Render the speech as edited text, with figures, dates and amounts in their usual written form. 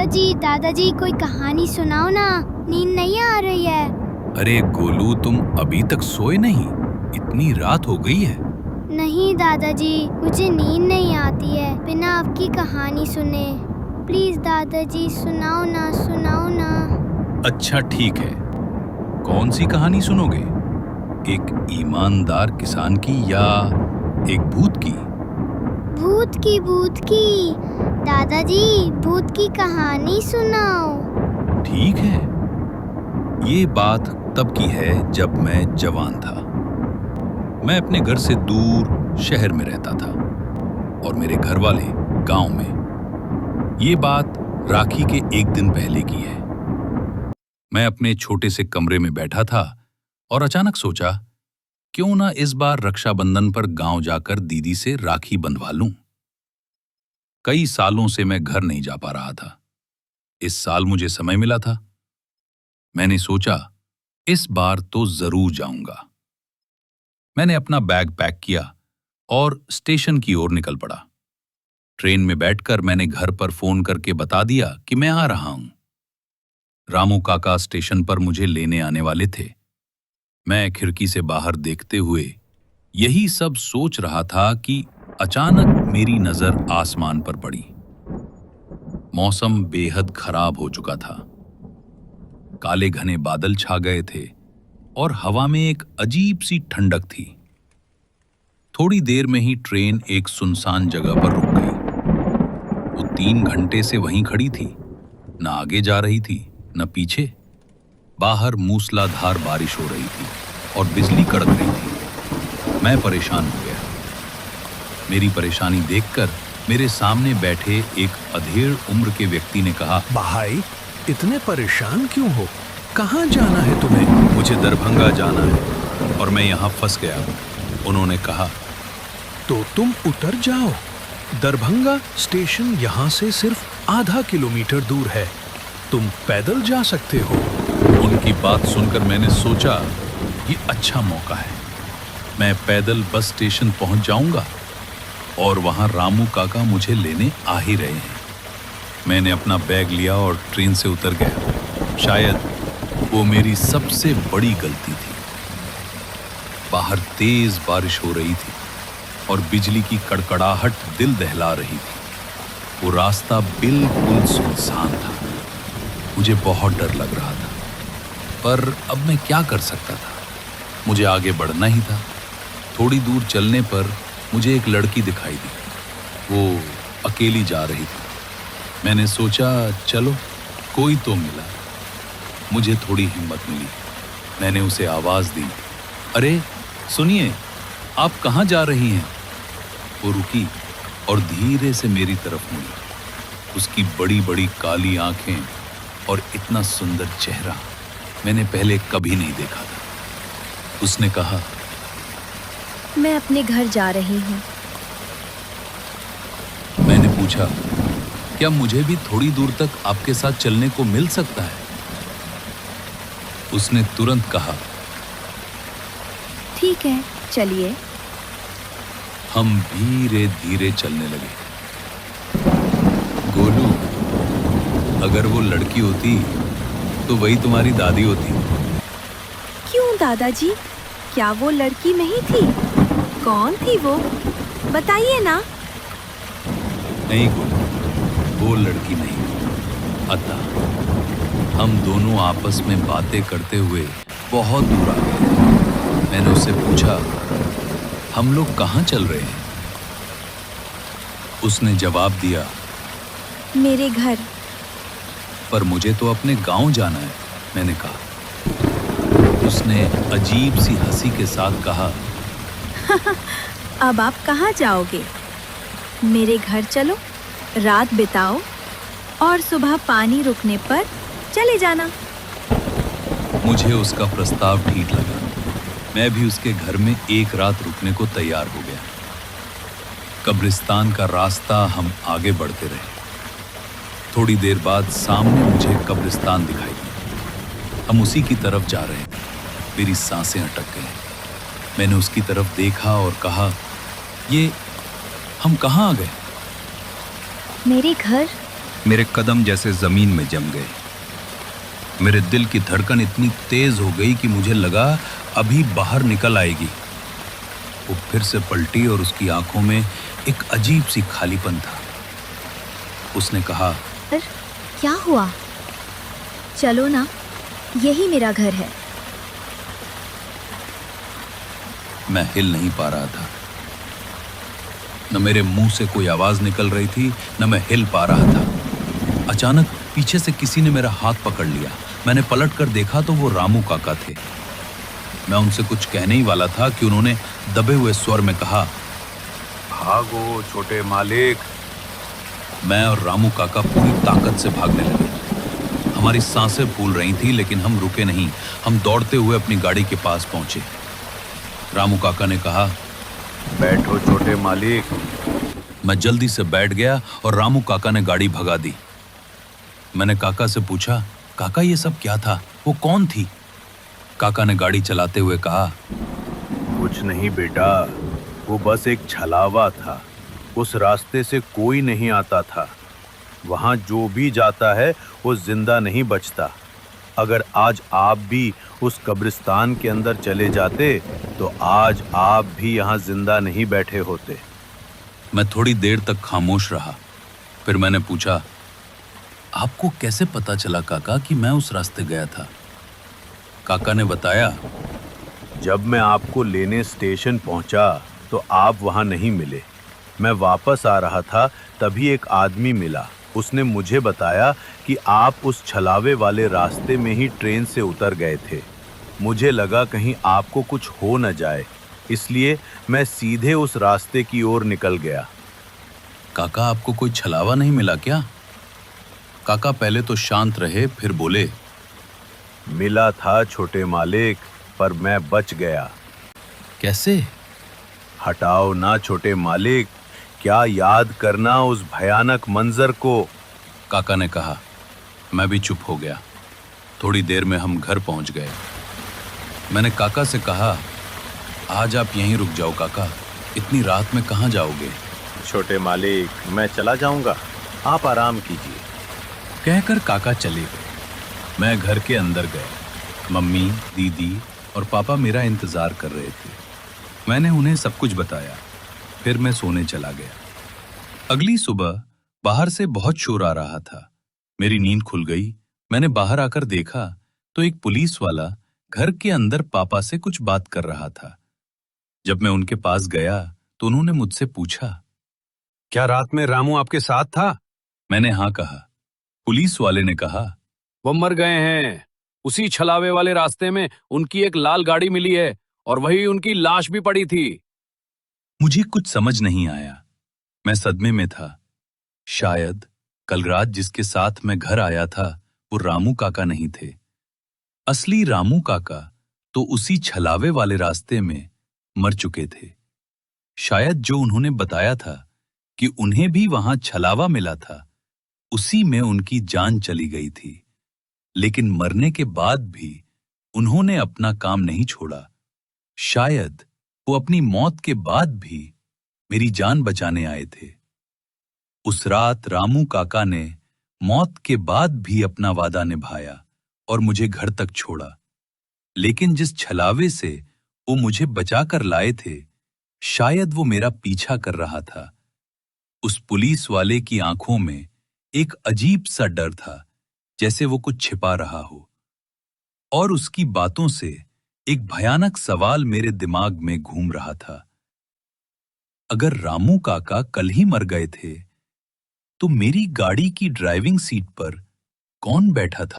दादाजी कोई कहानी सुनाओ ना, नींद नहीं आ रही है। अरे गोलू, तुम अभी तक सोए नहीं? इतनी रात हो गई है। नहीं दादाजी, मुझे नींद नहीं आती है बिना आपकी कहानी सुने। प्लीज दादाजी सुनाओ ना। अच्छा ठीक है, कौन सी कहानी सुनोगे? एक ईमानदार किसान की या एक भूत की? भूत की। दादाजी भूत की कहानी सुनाओ। ठीक है। ये बात तब की है जब मैं जवान था। मैं अपने घर से दूर शहर में रहता था और मेरे घर वाले गांव में। ये बात राखी के एक दिन पहले की है। मैं अपने छोटे से कमरे में बैठा था और अचानक सोचा, क्यों ना इस बार रक्षाबंधन पर गांव जाकर दीदी से राखी बंधवा लूं। कई सालों से मैं घर नहीं जा पा रहा था। इस साल मुझे समय मिला था। मैंने सोचा, इस बार तो जरूर जाऊंगा। मैंने अपना बैग पैक किया और स्टेशन की ओर निकल पड़ा। ट्रेन में बैठकर मैंने घर पर फोन करके बता दिया कि मैं आ रहा हूं। रामू काका स्टेशन पर मुझे लेने आने वाले थे। मैं खिड़की से बाहर देखते हुए यही सब सोच रहा था कि अचानक मेरी नजर आसमान पर पड़ी। मौसम बेहद खराब हो चुका था। काले घने बादल छा गए थे और हवा में एक अजीब सी ठंडक थी। थोड़ी देर में ही ट्रेन एक सुनसान जगह पर रुक गई। वो 3 घंटे से वहीं खड़ी थी, न आगे जा रही थी न पीछे। बाहर मूसलाधार बारिश हो रही थी और बिजली कड़क रही थी। मैं परेशान हो गया। मेरी परेशानी देखकर मेरे सामने बैठे एक अधेड़ उम्र के व्यक्ति ने कहा, भाई इतने परेशान क्यों हो? कहाँ जाना है तुम्हें? मुझे दरभंगा जाना है और मैं यहाँ फंस गया। उन्होंने कहा, तो तुम उतर जाओ। दरभंगा स्टेशन यहाँ से सिर्फ आधा किलोमीटर दूर है। तुम पैदल जा सकते हो। उनकी बात सुनकर मैंने सोचा, ये अच्छा मौका है। मैं पैदल बस स्टेशन पहुंच जाऊंगा और वहां रामू काका मुझे लेने आ ही रहे हैं। मैंने अपना बैग लिया और ट्रेन से उतर गया। शायद वो मेरी सबसे बड़ी गलती थी। बाहर तेज बारिश हो रही थी और बिजली की कड़कड़ाहट दिल दहला रही थी। वो रास्ता बिल्कुल सुनसान था। मुझे बहुत डर लग रहा था, पर अब मैं क्या कर सकता था? मुझे आगे बढ़ना ही था। थोड़ी दूर चलने पर मुझे एक लड़की दिखाई दी। वो अकेली जा रही थी। मैंने सोचा, चलो कोई तो मिला। मुझे थोड़ी हिम्मत मिली। मैंने उसे आवाज दी, अरे सुनिए, आप कहाँ जा रही हैं? वो रुकी और धीरे से मेरी तरफ मुड़ी। उसकी बड़ी बड़ी काली आंखें और इतना सुंदर चेहरा मैंने पहले कभी नहीं देखा था। उसने कहा, मैं अपने घर जा रही हूँ। मैंने पूछा, क्या मुझे भी थोड़ी दूर तक आपके साथ चलने को मिल सकता है? उसने तुरंत कहा, ठीक है, चलिए। हम धीरे धीरे चलने लगे। गोलू, अगर वो लड़की होती तो वही तुम्हारी दादी होती। क्यों दादाजी, क्या वो लड़की नहीं थी? कौन थी वो? बताइए ना। नहीं गोलू, वो लड़की नहीं। अतः हम दोनों आपस में बातें करते हुए बहुत दूर आ गए। मैंने उससे पूछा, हम लोग कहाँ चल रहे हैं? उसने जवाब दिया, मेरे घर। पर मुझे तो अपने गांव जाना है, मैंने कहा। उसने अजीब सी हंसी के साथ कहा, अब आप कहाँ जाओगे? मेरे घर चलो, रात बिताओ और सुबह पानी रुकने पर चले जाना। मुझे उसका प्रस्ताव ठीक लगा। मैं भी उसके घर में एक रात रुकने को तैयार हो गया। कब्रिस्तान का रास्ता हम आगे बढ़ते रहे। थोड़ी देर बाद सामने मुझे कब्रिस्तान दिखाई दी। हम उसी की तरफ जा रहे थे। मेरी सांसें अटक गईं। मैंने उसकी तरफ देखा और कहा, ये हम कहाँ आ गए? मेरे घर। मेरे कदम जैसे जमीन में जम गए। मेरे दिल की धड़कन इतनी तेज हो गई कि मुझे लगा अभी बाहर निकल आएगी। वो फिर से पलटी और उसकी आंखों में एक अजीब सी खालीपन था। उसने कहा, क्या हुआ? चलो ना, यही मेरा घर है। मैं हिल नहीं पा रहा था। न मेरे मुंह से कोई आवाज निकल रही थी, न मैं हिल पा रहा था। अचानक पीछे से किसी ने मेरा हाथ पकड़ लिया। मैंने पलट कर देखा तो वो रामू काका थे। मैं उनसे कुछ कहने ही वाला था कि उन्होंने दबे हुए स्वर में कहा, भागो छोटे मालिक। मैं और रामू काका पूरी ताकत से भागने लगे। हमारी सांसें फूल रही थी, लेकिन हम रुके नहीं। हम दौड़ते हुए अपनी गाड़ी के पास पहुंचे। रामू काका ने कहा, बैठो छोटे मालिक। मैं जल्दी से बैठ गया और रामू काका ने गाड़ी भगा दी। मैंने काका से पूछा, काका ये सब क्या था? वो कौन थी? काका ने गाड़ी चलाते हुए कहा, कुछ नहीं बेटा, वो बस एक छलावा था। उस रास्ते से कोई नहीं आता था। वहां जो भी जाता है वो जिंदा नहीं बचता। अगर आज आप भी उस कब्रिस्तान के अंदर चले जाते तो आज आप भी यहाँ जिंदा नहीं बैठे होते। मैं थोड़ी देर तक खामोश रहा। फिर मैंने पूछा, आपको कैसे पता चला काका कि मैं उस रास्ते गया था? काका ने बताया, जब मैं आपको लेने स्टेशन पहुंचा तो आप वहां नहीं मिले। मैं वापस आ रहा था, तभी एक आदमी मिला। उसने मुझे बताया कि आप उस छलावे वाले रास्ते में ही ट्रेन से उतर गए थे। मुझे लगा कहीं आपको कुछ हो न जाए, इसलिए मैं सीधे उस रास्ते की ओर निकल गया। काका आपको कोई छलावा नहीं मिला क्या? काका पहले तो शांत रहे, फिर बोले, मिला था छोटे मालिक, पर मैं बच गया। कैसे? हटाओ ना छोटे मालिक, क्या याद करना उस भयानक मंजर को। काका ने कहा। मैं भी चुप हो गया। थोड़ी देर में हम घर पहुंच गए। मैंने काका से कहा, आज आप यहीं रुक जाओ काका, इतनी रात में कहाँ जाओगे? छोटे मालिक, मैं चला जाऊंगा, आप आराम कीजिए। कहकर काका चले गए। मैं घर के अंदर गया। मम्मी, दीदी और पापा मेरा इंतजार कर रहे थे। मैंने उन्हें सब कुछ बताया। फिर मैं सोने चला गया। अगली सुबह बाहर से बहुत शोर आ रहा था। मेरी नींद खुल गई। मैंने बाहर आकर देखा तो एक पुलिस वाला घर के अंदर पापा से कुछ बात कर रहा था। जब मैं उनके पास गया तो उन्होंने मुझसे पूछा, क्या रात में रामू आपके साथ था? मैंने हाँ कहा। पुलिस वाले ने कहा, वो मर गए हैं। उसी छलावे वाले रास्ते में उनकी एक लाल गाड़ी मिली है और वही उनकी लाश भी पड़ी थी। मुझे कुछ समझ नहीं आया। मैं सदमे में था। शायद कल रात जिसके साथ मैं घर आया था वो रामू काका नहीं थे। असली रामू काका तो उसी छलावे वाले रास्ते में मर चुके थे। शायद जो उन्होंने बताया था कि उन्हें भी वहां छलावा मिला था, उसी में उनकी जान चली गई थी। लेकिन मरने के बाद भी उन्होंने अपना काम नहीं छोड़ा। शायद वो अपनी मौत के बाद भी मेरी जान बचाने आए थे। उस रात रामू काका ने मौत के बाद भी अपना वादा निभाया और मुझे घर तक छोड़ा। लेकिन जिस छलावे से वो मुझे बचाकर लाए थे, शायद वो मेरा पीछा कर रहा था। उस पुलिस वाले की आंखों में एक अजीब सा डर था, जैसे वो कुछ छिपा रहा हो। और उसकी बातों से एक भयानक सवाल मेरे दिमाग में घूम रहा था। अगर रामू काका कल ही मर गए थे, तो मेरी गाड़ी की ड्राइविंग सीट पर कौन बैठा था?